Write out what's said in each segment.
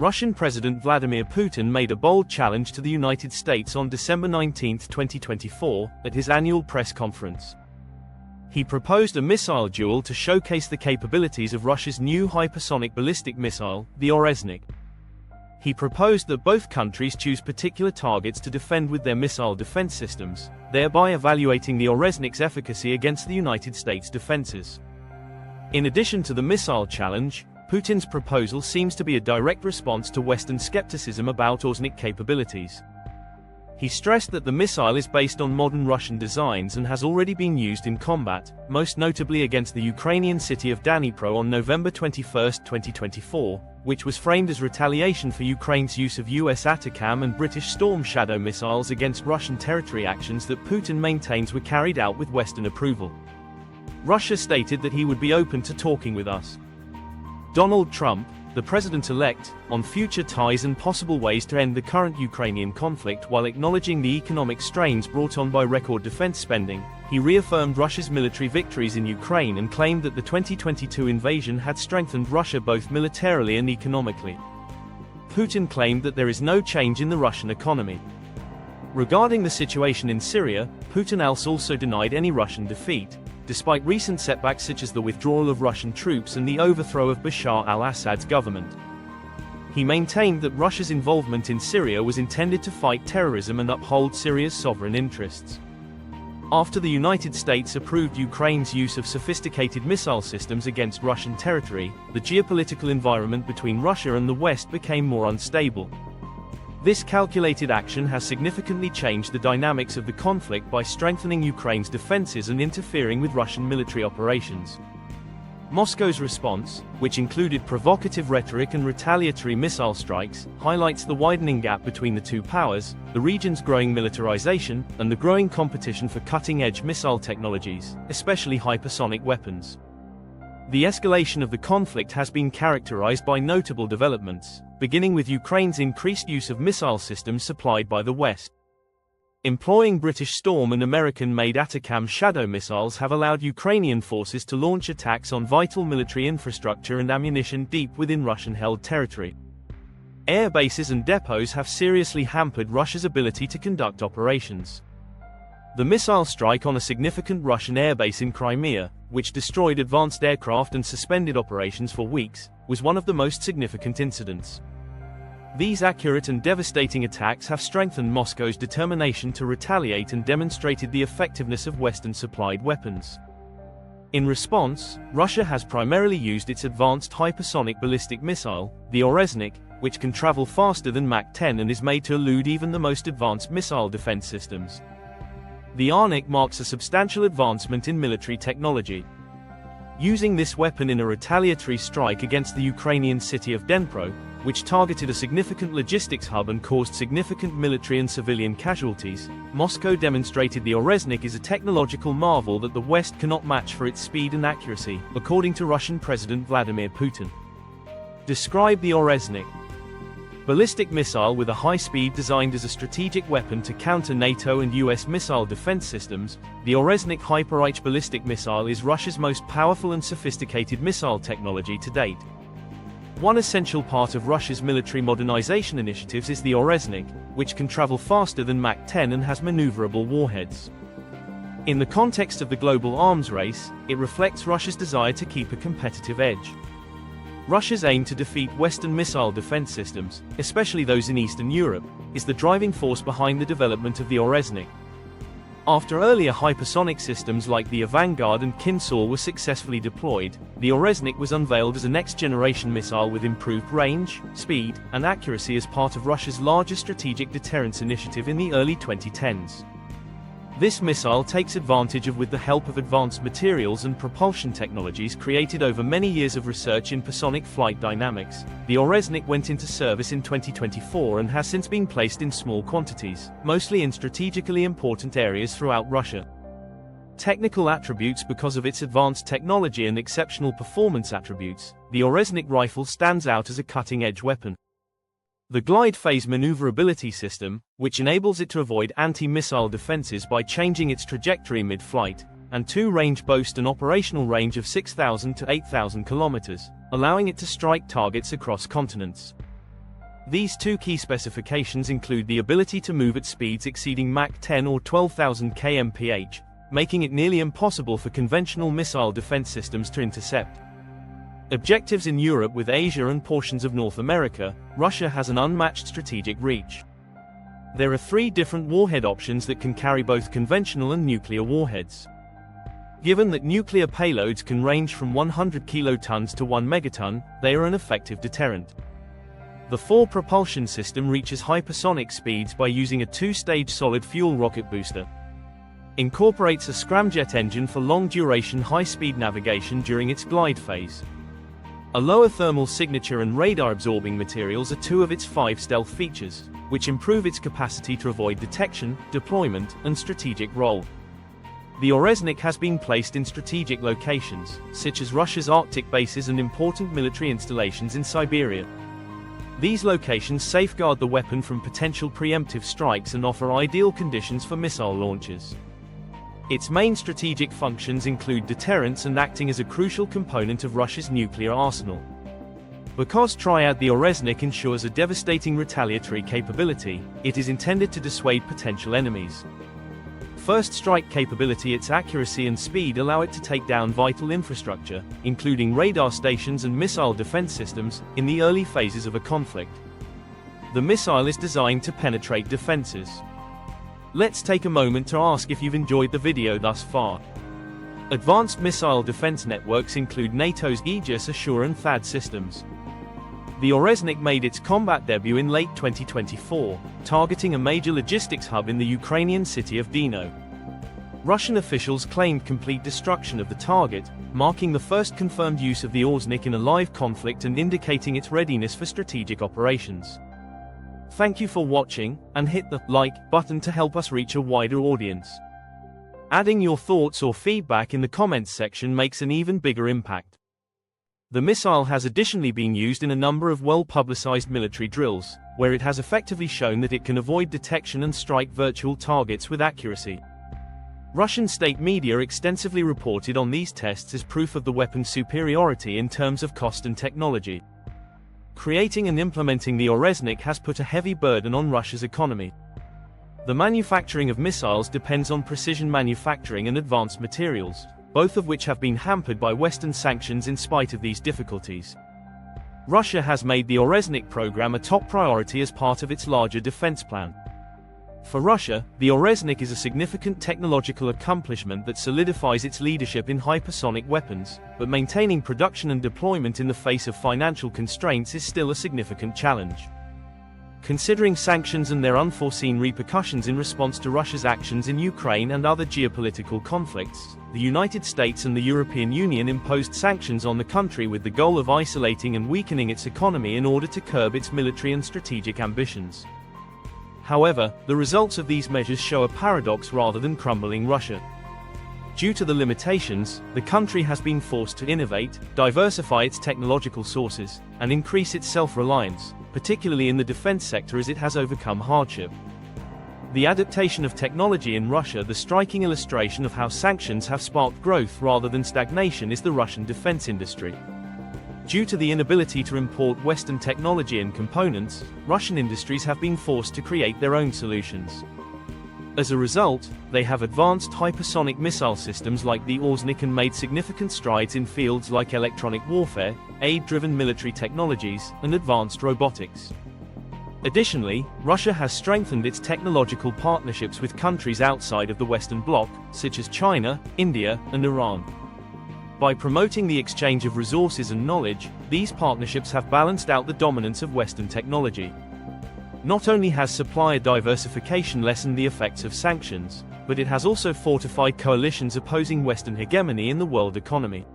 Russian President Vladimir Putin made a bold challenge to the United States on December 19, 2024, at his annual press conference. He proposed a missile duel to showcase the capabilities of Russia's new hypersonic ballistic missile, the Orezhnik. He proposed that both countries choose particular targets to defend with their missile defense systems, thereby evaluating the Orezhnik's efficacy against the United States defenses. In addition to the missile challenge, Putin's proposal seems to be a direct response to Western skepticism about Orezhnik capabilities. He stressed that the missile is based on modern Russian designs and has already been used in combat, most notably against the Ukrainian city of Dnipro on November 21, 2024, which was framed as retaliation for Ukraine's use of US ATACMS and British Storm Shadow missiles against Russian territory, actions that Putin maintains were carried out with Western approval. Russia stated that he would be open to talking with us. Donald Trump, the president-elect, on future ties and possible ways to end the current Ukrainian conflict. While acknowledging the economic strains brought on by record defense spending, he reaffirmed Russia's military victories in Ukraine and claimed that the 2022 invasion had strengthened Russia both militarily and economically. Putin claimed that there is no change in the Russian economy. Regarding the situation in Syria, Putin also denied any Russian defeat, despite recent setbacks such as the withdrawal of Russian troops and the overthrow of Bashar al-Assad's government. He maintained that Russia's involvement in Syria was intended to fight terrorism and uphold Syria's sovereign interests. After the United States approved Ukraine's use of sophisticated missile systems against Russian territory, the geopolitical environment between Russia and the West became more unstable. This calculated action has significantly changed the dynamics of the conflict by strengthening Ukraine's defenses and interfering with Russian military operations. Moscow's response, which included provocative rhetoric and retaliatory missile strikes, highlights the widening gap between the two powers, the region's growing militarization, and the growing competition for cutting-edge missile technologies, especially hypersonic weapons. The escalation of the conflict has been characterized by notable developments, beginning with Ukraine's increased use of missile systems supplied by the West. Employing British Storm and American-made ATACMS Shadow missiles have allowed Ukrainian forces to launch attacks on vital military infrastructure and ammunition deep within Russian-held territory. Air bases and depots have seriously hampered Russia's ability to conduct operations. The missile strike on a significant Russian airbase in Crimea, which destroyed advanced aircraft and suspended operations for weeks, was one of the most significant incidents. These accurate and devastating attacks have strengthened Moscow's determination to retaliate and demonstrated the effectiveness of Western-supplied weapons. In response, Russia has primarily used its advanced hypersonic ballistic missile, the Orezhnik, which can travel faster than Mach 10 and is made to elude even the most advanced missile defense systems. The Orezhnik marks a substantial advancement in military technology. Using this weapon in a retaliatory strike against the Ukrainian city of Dnipro, which targeted a significant logistics hub and caused significant military and civilian casualties, Moscow demonstrated the Orezhnik is a technological marvel that the West cannot match for its speed and accuracy, according to Russian President Vladimir Putin. Describe the Orezhnik. Ballistic missile with a high speed designed as a strategic weapon to counter NATO and US missile defense systems, the Orezhnik Hyper-Reich ballistic missile is Russia's most powerful and sophisticated missile technology to date. One essential part of Russia's military modernization initiatives is the Orezhnik, which can travel faster than Mach 10 and has maneuverable warheads. In the context of the global arms race, it reflects Russia's desire to keep a competitive edge. Russia's aim to defeat Western missile defense systems, especially those in Eastern Europe, is the driving force behind the development of the Orezhnik. After earlier hypersonic systems like the Avangard and Kinzhal were successfully deployed, the Orezhnik was unveiled as a next-generation missile with improved range, speed, and accuracy as part of Russia's largest strategic deterrence initiative in the early 2010s. This missile takes advantage of, with the help of advanced materials and propulsion technologies created over many years of research in hypersonic flight dynamics. The Orezhnik went into service in 2024 and has since been placed in small quantities, mostly in strategically important areas throughout Russia. Technical attributes. Because of its advanced technology and exceptional performance attributes, the Orezhnik rifle stands out as a cutting-edge weapon. The glide phase maneuverability system, which enables it to avoid anti-missile defenses by changing its trajectory mid-flight, and range boast an operational range of 6,000 to 8,000 kilometers, allowing it to strike targets across continents. These two key specifications include the ability to move at speeds exceeding Mach 10 or 12,000 kmph, making it nearly impossible for conventional missile defense systems to intercept. Objectives in Europe with Asia and portions of North America, Russia has an unmatched strategic reach. There are 3 different warhead options that can carry both conventional and nuclear warheads. Given that nuclear payloads can range from 100 kilotons to 1 megaton, they are an effective deterrent. The 4 propulsion system reaches hypersonic speeds by using a 2-stage solid fuel rocket booster. Incorporates a scramjet engine for long-duration high-speed navigation during its glide phase. A lower thermal signature and radar-absorbing materials are 2 of its 5 stealth features, which improve its capacity to avoid detection, deployment, and strategic role. The Orezhnik has been placed in strategic locations, such as Russia's Arctic bases and important military installations in Siberia. These locations safeguard the weapon from potential preemptive strikes and offer ideal conditions for missile launches. Its main strategic functions include deterrence and acting as a crucial component of Russia's nuclear arsenal. Because Triad the Orezhnik ensures a devastating retaliatory capability, it is intended to dissuade potential enemies. First strike capability. Its accuracy and speed allow it to take down vital infrastructure, including radar stations and missile defense systems, in the early phases of a conflict. The missile is designed to penetrate defenses. Let's take a moment to ask if you've enjoyed the video thus far. Advanced missile defense networks include NATO's Aegis, Ashore and THAAD systems. The Orezhnik made its combat debut in late 2024, targeting a major logistics hub in the Ukrainian city of Dnipro. Russian officials claimed complete destruction of the target, marking the first confirmed use of the Orezhnik in a live conflict and indicating its readiness for strategic operations. Thank you for watching, and hit the like button to help us reach a wider audience. Adding your thoughts or feedback in the comments section makes an even bigger impact. The missile has additionally been used in a number of well-publicized military drills, where it has effectively shown that it can avoid detection and strike virtual targets with accuracy. Russian state media extensively reported on these tests as proof of the weapon's superiority in terms of cost and technology. Creating and implementing the Orezhnik has put a heavy burden on Russia's economy. The manufacturing of missiles depends on precision manufacturing and advanced materials, both of which have been hampered by Western sanctions in spite of these difficulties. Russia has made the Orezhnik program a top priority as part of its larger defense plan. For Russia, the Orezhnik is a significant technological accomplishment that solidifies its leadership in hypersonic weapons, but maintaining production and deployment in the face of financial constraints is still a significant challenge. Considering sanctions and their unforeseen repercussions in response to Russia's actions in Ukraine and other geopolitical conflicts, the United States and the European Union imposed sanctions on the country with the goal of isolating and weakening its economy in order to curb its military and strategic ambitions. However, the results of these measures show a paradox rather than crumbling Russia. Due to the limitations, the country has been forced to innovate, diversify its technological sources, and increase its self-reliance, particularly in the defense sector as it has overcome hardship. The adaptation of technology in Russia. The striking illustration of how sanctions have sparked growth rather than stagnation is the Russian defense industry. Due to the inability to import Western technology and components, Russian industries have been forced to create their own solutions. As a result, they have advanced hypersonic missile systems like the Orezhnik and made significant strides in fields like electronic warfare, aid-driven military technologies, and advanced robotics. Additionally, Russia has strengthened its technological partnerships with countries outside of the Western Bloc, such as China, India, and Iran. By promoting the exchange of resources and knowledge, these partnerships have balanced out the dominance of Western technology. Not only has supplier diversification lessened the effects of sanctions, but it has also fortified coalitions opposing Western hegemony in the world economy.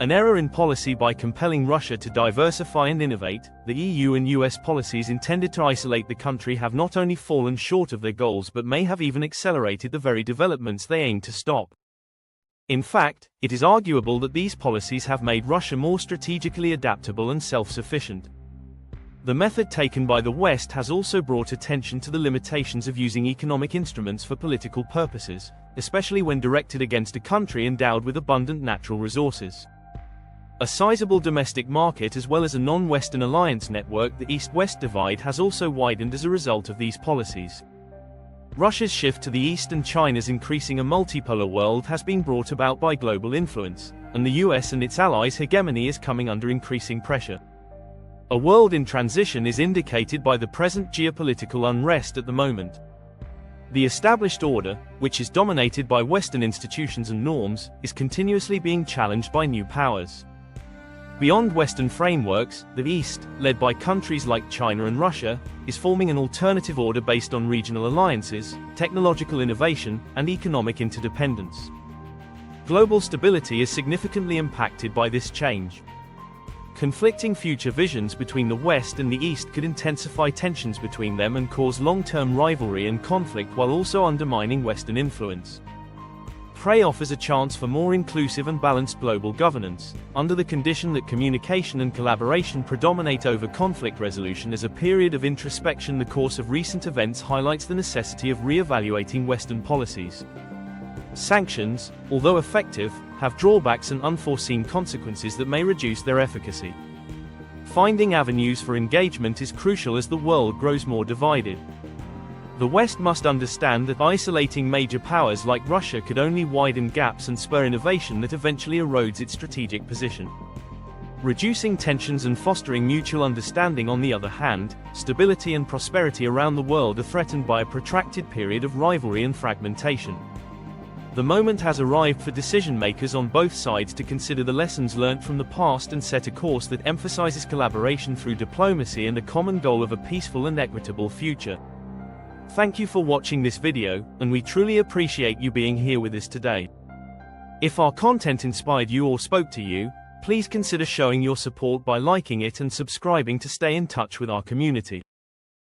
An error in policy. By compelling Russia to diversify and innovate, the EU and US policies intended to isolate the country have not only fallen short of their goals but may have even accelerated the very developments they aim to stop. In fact, it is arguable that these policies have made Russia more strategically adaptable and self-sufficient. The method taken by the West has also brought attention to the limitations of using economic instruments for political purposes, especially when directed against a country endowed with abundant natural resources. A sizable domestic market as well as a non-Western alliance network, the East-West divide has also widened as a result of these policies. Russia's shift to the East and China's increasing a multipolar world has been brought about by global influence, and the US and its allies' hegemony is coming under increasing pressure. A world in transition is indicated by the present geopolitical unrest at the moment. The established order, which is dominated by Western institutions and norms, is continuously being challenged by new powers. Beyond Western frameworks, the East, led by countries like China and Russia, is forming an alternative order based on regional alliances, technological innovation, and economic interdependence. Global stability is significantly impacted by this change. Conflicting future visions between the West and the East could intensify tensions between them and cause long-term rivalry and conflict while also undermining Western influence. PREI offers a chance for more inclusive and balanced global governance, under the condition that communication and collaboration predominate over conflict resolution. As a period of introspection, the course of recent events highlights the necessity of re-evaluating Western policies. Sanctions, although effective, have drawbacks and unforeseen consequences that may reduce their efficacy. Finding avenues for engagement is crucial as the world grows more divided. The West must understand that isolating major powers like Russia could only widen gaps and spur innovation that eventually erodes its strategic position. Reducing tensions and fostering mutual understanding, on the other hand, stability and prosperity around the world are threatened by a protracted period of rivalry and fragmentation. The moment has arrived for decision-makers on both sides to consider the lessons learnt from the past and set a course that emphasizes collaboration through diplomacy and a common goal of a peaceful and equitable future. Thank you for watching this video, and we truly appreciate you being here with us today. If our content inspired you or spoke to you, please consider showing your support by liking it and subscribing to stay in touch with our community.